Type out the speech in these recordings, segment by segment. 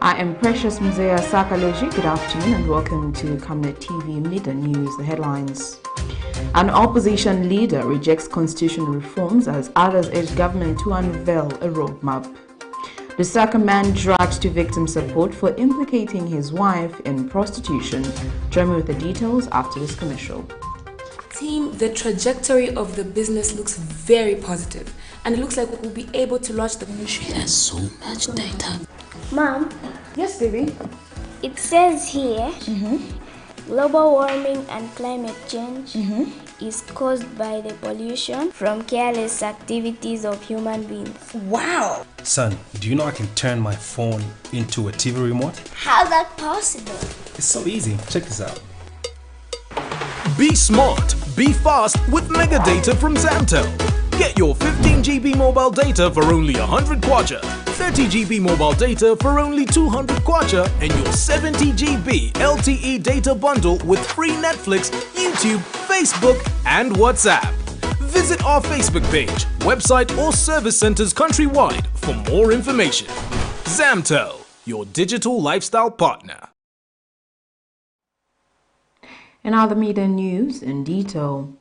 I am Precious Mzea Sakaloji. Good afternoon and welcome to Camnet TV Midday News. The headlines. An opposition leader rejects constitutional reforms as others urge government to unveil a roadmap. LUSAKA man dragged to victim support for implicating his wife in prostitution. Join me with the details after this commercial. Team, the trajectory of the business looks very positive, and it looks like we'll be able to launch the... She has so much data. Mom? Yes, baby? It says here, global warming and climate change is caused by the pollution from careless activities of human beings. Wow! Son, do you know I can turn my phone into a TV remote? How's that possible? It's so easy. Check this out. Be smart, be fast with mega data from Zamtel. Get your 15 GB mobile data for only 100 kwacha, 30 GB mobile data for only 200 kwacha, and your 70 GB LTE data bundle with free Netflix, YouTube, Facebook, and WhatsApp. Visit our Facebook page, website, or service centers countrywide for more information. Zamtel, your digital lifestyle partner. In other media news in detail,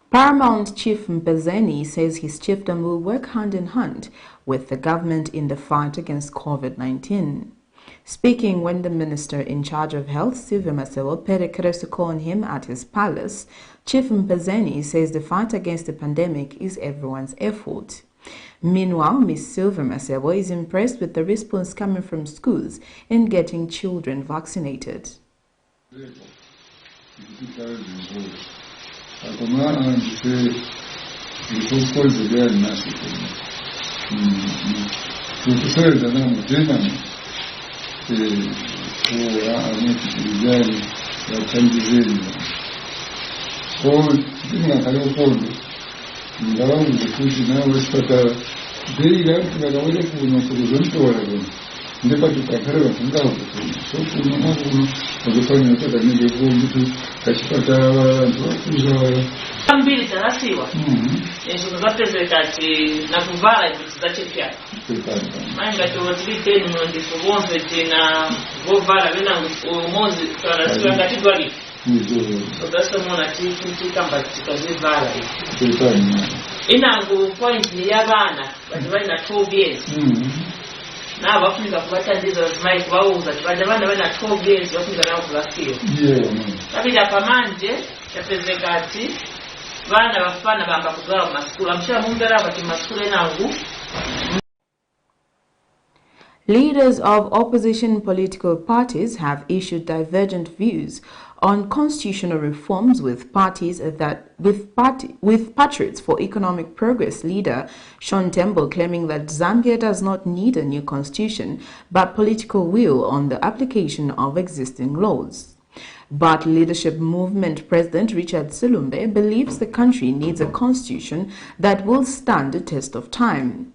Paramount Chief Mpezeni says his chiefdom will work hand in hand with the government in the fight against COVID-19. Speaking when the minister in charge of health, Sylvia Masebo, paid a courtesy call on him at his palace, Chief Mpezeni says the fight against the pandemic is everyone's effort. Meanwhile, Ms. Sylvia Masebo is impressed with the response coming from schools in getting children vaccinated. Ambili tarasiwa ezokapezekati nakuvala zitachepya manga towatibiteni ndifubonze tina govala benangu omozi tarasiwa ngati gwali okasa mona tikamba tikazivala inangu point ni yabana bati bali na 12 years na bafunza kubatandiza mike bawuza bati bana bali na 12 years bafunza nawo kulasiwa kabida pamanje yapezekati bana bafana bamba kuzala maskulu amsha mumbera bati maskulu enangu. Leaders of opposition political parties have issued divergent views on constitutional reforms with Patriots for Economic Progress leader Sean Tembo claiming that Zambia does not need a new constitution but political will on the application of existing laws. But Leadership Movement President Richard Silumbe believes the country needs a constitution that will stand the test of time.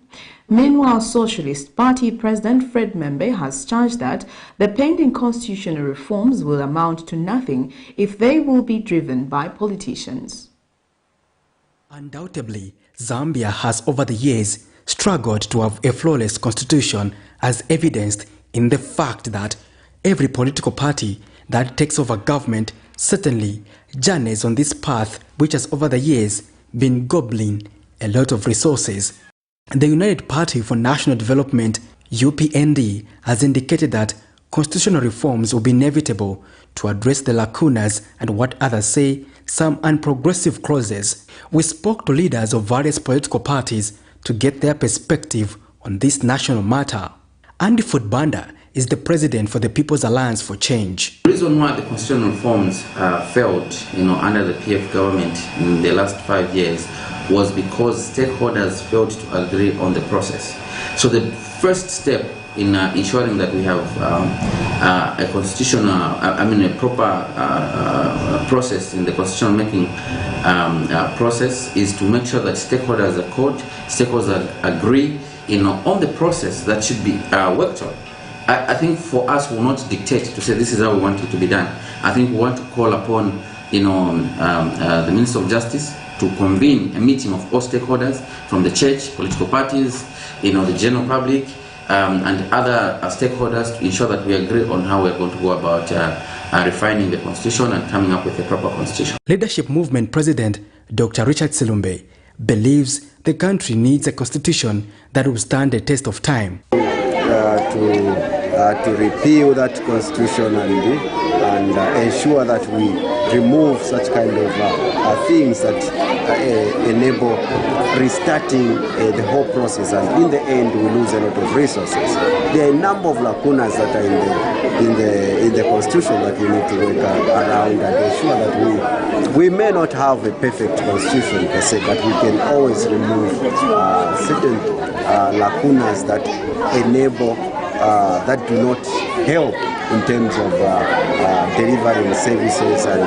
Meanwhile, Socialist Party President Fred Membe has charged that the pending constitutional reforms will amount to nothing if they will be driven by politicians. Undoubtedly, Zambia has over the years struggled to have a flawless constitution, as evidenced in the fact that every political party that takes over government certainly journeys on this path, which has over the years been gobbling a lot of resources. The United Party for National Development, UPND, has indicated that constitutional reforms will be inevitable to address the lacunas and what others say some unprogressive clauses. We spoke to leaders of various political parties to get their perspective on this national matter. Andy Footbanda is the president for the People's Alliance for Change. The reason why the constitutional reforms failed, under the PF government in the last 5 years was because stakeholders failed to agree on the process. So the first step in ensuring that we have a constitutional, a proper process in the constitutional making process is to make sure that stakeholders agree, on the process that should be worked on. I think for us, we will not dictate to say this is how we want it to be done. I think we want to call upon, the Minister of Justice to convene a meeting of all stakeholders from the church, political parties, the general public, and other stakeholders to ensure that we agree on how we're going to go about refining the constitution and coming up with a proper constitution. Leadership Movement President Dr. Richard Silumbe believes the country needs a constitution that will stand the test of time. To repeal that constitution and ensure that we remove such kind of things that enable restarting the whole process, and in the end we lose a lot of resources. There are a number of lacunas that are in the constitution that we need to work around and ensure that we may not have a perfect constitution per se, but we can always remove certain lacunas that enable that do not help in terms of delivering services and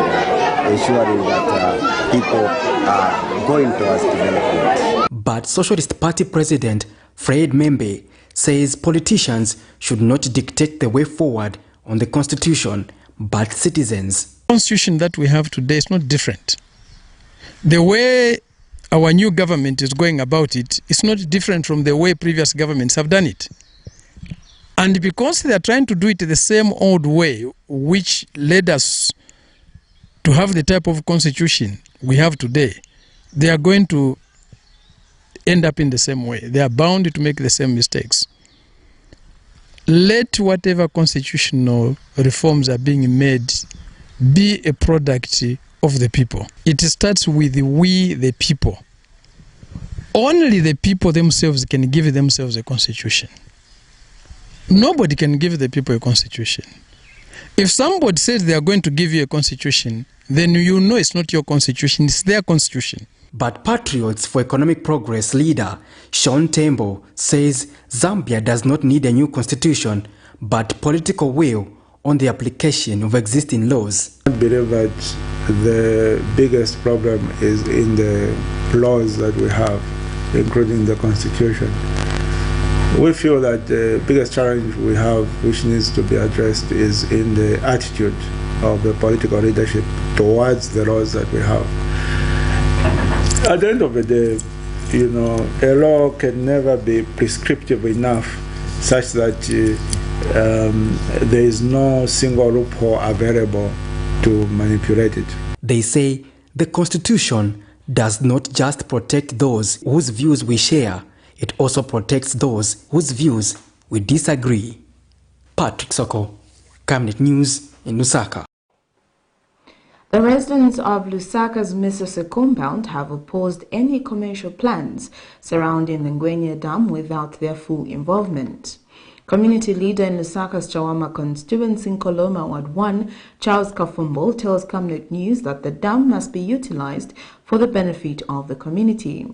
ensuring that people are going towards development. But Socialist Party President Fred Membe says politicians should not dictate the way forward on the constitution, but citizens. The constitution that we have today is not different. The way our new government is going about it is not different from the way previous governments have done it. And because they are trying to do it the same old way, which led us to have the type of constitution we have today, they are going to end up in the same way. They are bound to make the same mistakes. Let whatever constitutional reforms are being made be a product of the people. It starts with we, the people. Only the people themselves can give themselves a constitution. Nobody can give the people a constitution. If somebody says they are going to give you a constitution, then you know it's not your constitution, it's their constitution. But Patriots for Economic Progress leader Sean Tembo says Zambia does not need a new constitution, but political will on the application of existing laws. I believe that the biggest problem is in the laws that we have, including the constitution. We feel that the biggest challenge we have, which needs to be addressed, is in the attitude of the political leadership towards the laws that we have. At the end of the day, you know, a law can never be prescriptive enough such that there is no single loophole available to manipulate it. They say the Constitution does not just protect those whose views we share, it also protects those whose views we disagree. Patrick Soko, Camnet News in Lusaka. The residents of Lusaka's Misose compound have opposed any commercial plans surrounding the Ngwenya Dam without their full involvement. Community leader in Lusaka's Chawama constituency in Koloma Ward 1, Charles Kafumbo, tells Camnet News that the dam must be utilized for the benefit of the community.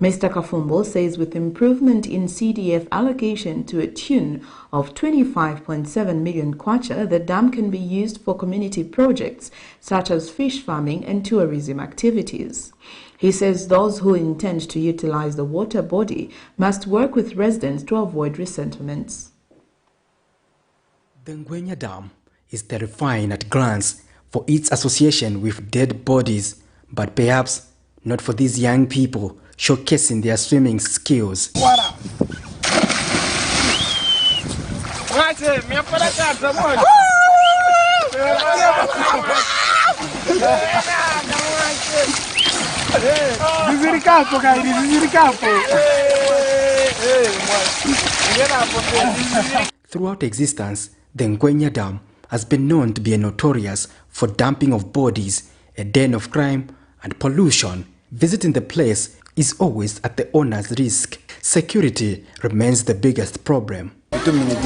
Mr. Kafumbo says with improvement in CDF allocation to a tune of 25.7 million kwacha, the dam can be used for community projects such as fish farming and tourism activities. He says those who intend to utilize the water body must work with residents to avoid resettlements. The Ngwenya Dam is terrifying at glance for its association with dead bodies, but perhaps not for these young people showcasing their swimming skills. Throughout existence, the Ngwenya Dam has been known to be notorious for dumping of bodies, a den of crime and pollution. Visiting the place is always at the owner's risk. Security remains the biggest problem. In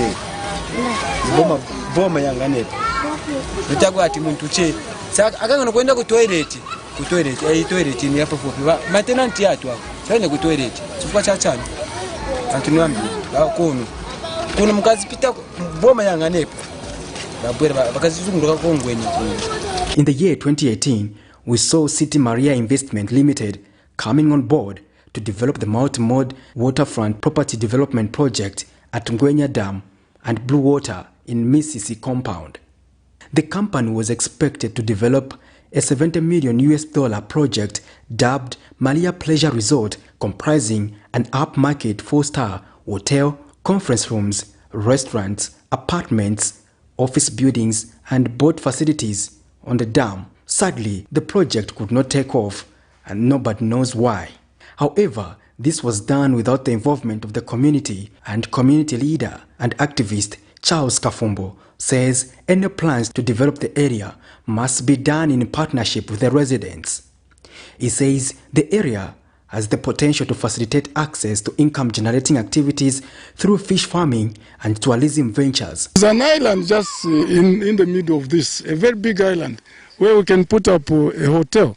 the year 2018, we saw City Maria Investment Limited coming on board to develop the multi-mode waterfront property development project at Ngwenya Dam and Blue Water in Misisi compound. The company was expected to develop a $70 million project dubbed Malia Pleasure Resort, comprising an upmarket 4-star hotel, conference rooms, restaurants, apartments, office buildings, and boat facilities on the dam. Sadly, the project could not take off, and nobody knows why. However, this was done without the involvement of the community, and community leader and activist Charles Kafumbo says any plans to develop the area must be done in partnership with the residents. He says the area has the potential to facilitate access to income-generating activities through fish farming and tourism ventures. There's an island just in the middle of this, a very big island, where we can put up a hotel,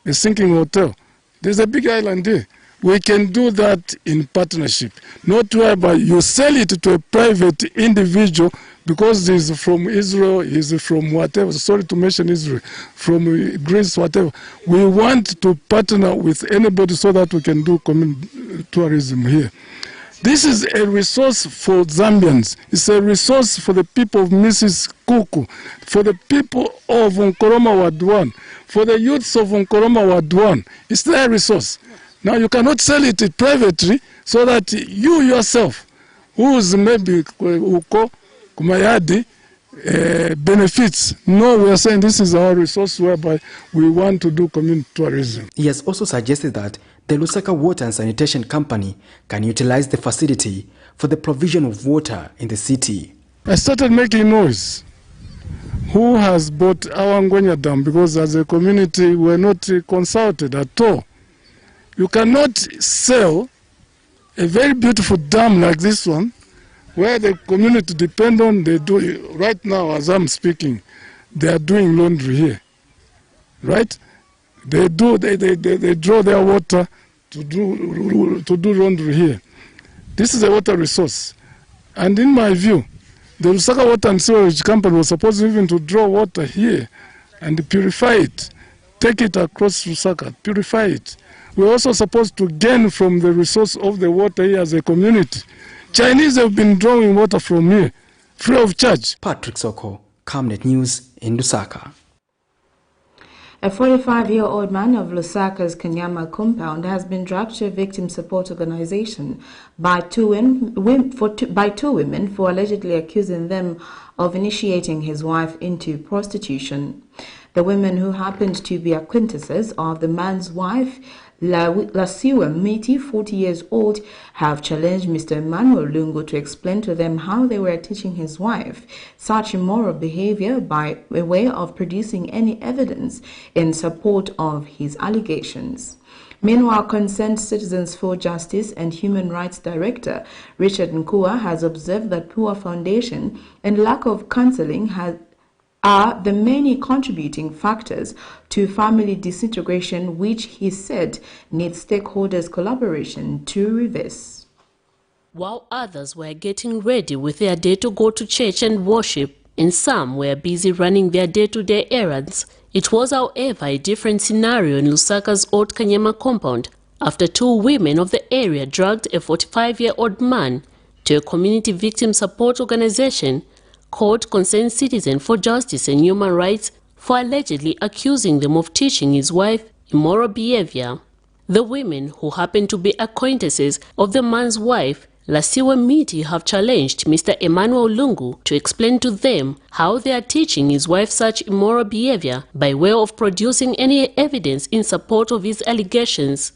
a sinking hotel. There's a big island there. We can do that in partnership, not whereby you sell it to a private individual because he's from Israel, he's from whatever, sorry to mention Israel, from Greece, whatever. We want to partner with anybody so that we can do tourism here. This is a resource for Zambians. It's a resource for the people of Mrs. Kuku, for the people of Nkoroma Ward 1, for the youths of Nkoroma Ward 1. It's their resource. Now you cannot sell it privately so that you yourself, who's maybe uko kumayadi, benefits. No, we are saying this is our resource whereby we want to do community tourism. He has also suggested that the Lusaka Water and Sanitation Company can utilize the facility for the provision of water in the city. I started making noise. Who has bought our Ngwenya Dam? Because as a community we are not consulted at all. You cannot sell a very beautiful dam like this one, where the community depend on. They do right now, as I'm speaking, they are doing laundry here, right? They draw their water to do laundry here. This is a water resource, and in my view, the Lusaka Water and Sewerage Company was supposed even to draw water here and purify it, take it across Lusaka, purify it. We're also supposed to gain from the resource of the water here as a community. Chinese have been drawing water from here, free of charge. Patrick Soko, Camnet News in Lusaka. A 45-year-old man of Lusaka's Kanyama compound has been dragged to a victim support organization by two women for allegedly accusing them of initiating his wife into prostitution. The women, who happened to be acquaintances of the man's wife, Lasiwa Miti, 40 years old, have challenged Mr. Emmanuel Lungu to explain to them how they were teaching his wife such immoral behavior by way of producing any evidence in support of his allegations. Meanwhile, Concerned Citizens for Justice and Human Rights Director Richard Nkua has observed that poor foundation and lack of counseling are the many contributing factors to family disintegration, which he said needs stakeholders' collaboration to reverse. While others were getting ready with their day to go to church and worship, and some were busy running their day-to-day errands, it was, however, a different scenario in Lusaka's old Kanyama compound after two women of the area dragged a 45-year-old man to a community victim support organization called Concerned Citizen for Justice and Human Rights for allegedly accusing them of teaching his wife immoral behavior. The women, who happen to be acquaintances of the man's wife, Lasiwa Miti, have challenged Mr. Emmanuel Lungu to explain to them how they are teaching his wife such immoral behavior by way of producing any evidence in support of his allegations.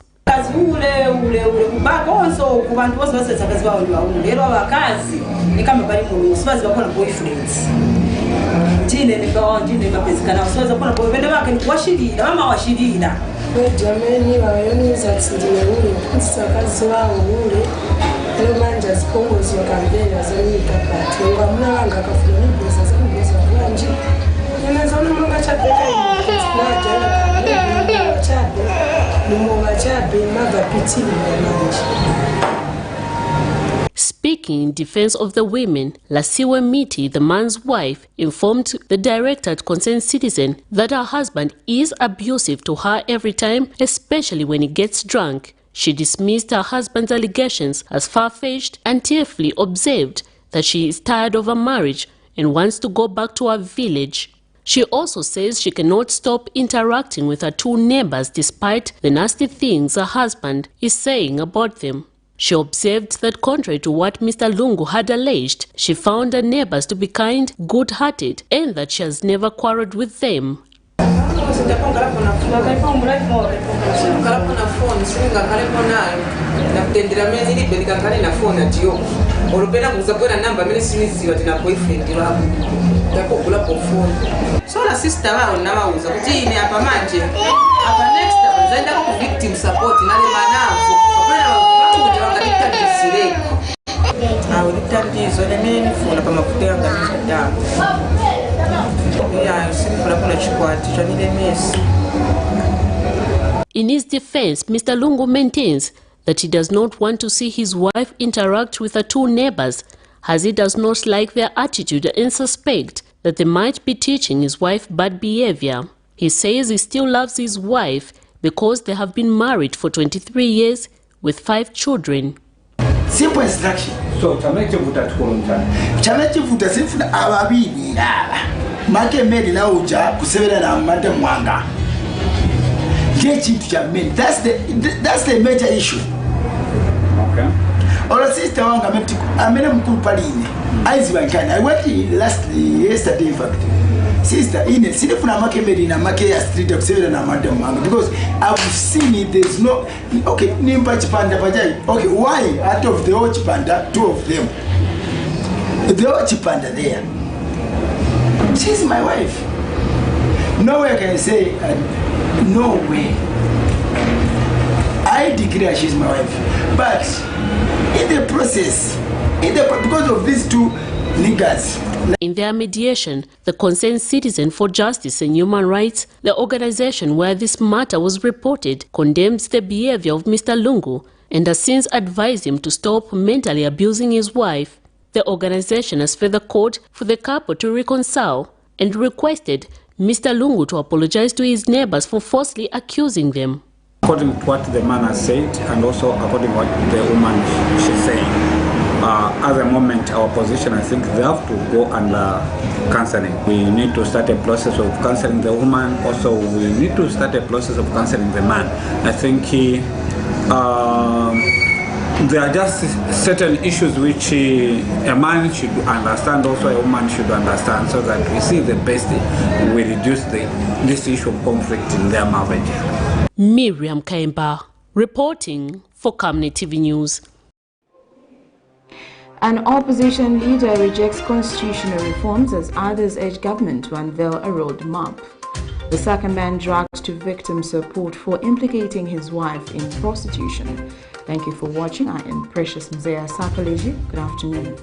Speaking in defense of the women, Lasiwa Miti, the man's wife, informed the director at Concerned Citizen that her husband is abusive to her every time, especially when he gets drunk. She dismissed her husband's allegations as far-fetched and tearfully observed that she is tired of her marriage and wants to go back to her village. She also says she cannot stop interacting with her two neighbors despite the nasty things her husband is saying about them. She observed that contrary to what Mr. Lungu had alleged, she found her neighbors to be kind, good-hearted, and that she has never quarreled with them. So la sister wao nawauza kuti ine apa manje apa next zaenda ku victim support nale manafu opera bakuja wangatitandisire awo litandizo nemene nifuna pamakutenga ngadamu ya simple kuna chikwati chanile mesi. In his defense, Mr. Lungu maintains that he does not want to see his wife interact with her two neighbors, as he does not like their attitude and suspect that they might be teaching his wife bad behavior. He says he still loves his wife because they have been married for 23 years with 5 children. Simple instruction. So, chamechivuta tukulunjana. Chamechivuta sifuna ababini aba. Make made na uja kusebera na mande mwanga. That's the major issue. Okay. Or sister wanga meti amena mkulu paline. Aizi wankana. I went yesterday in fact. Sister ine sinifuna make made na make ya street kusebera na mande mwanga because I've seen it. There's no okay nimba chipanda pajai. Okay, why out of the whole chipanda 2 of them? The whole chipanda there. She's my wife. Nowhere can I say no way. I declare she's my wife. But in the process, because of these 2 niggas. In their mediation, the Concerned Citizen for Justice and Human Rights, the organization where this matter was reported, condemns the behavior of Mr. Lungu and has since advised him to stop mentally abusing his wife. The organization has further called for the couple to reconcile and requested Mr. Lungu to apologize to his neighbors for falsely accusing them. According to what the man has said and also according to what the woman she's saying, at the moment our position, I think they have to go under counseling. We need to start a process of counseling the woman. Also, we need to start a process of counseling the man. I think there are just certain issues which a man should understand, also a woman should understand, so that we see the best we reduce this issue of conflict in their marriage. Miriam Kaimba, reporting for Camnet TV News. An opposition leader rejects constitutional reforms as others urge government to unveil a roadmap. The LUSAKA man dragged to victim support for implicating his wife in prostitution. Thank you for watching. I am Precious Mzea Sakaleji. Good afternoon.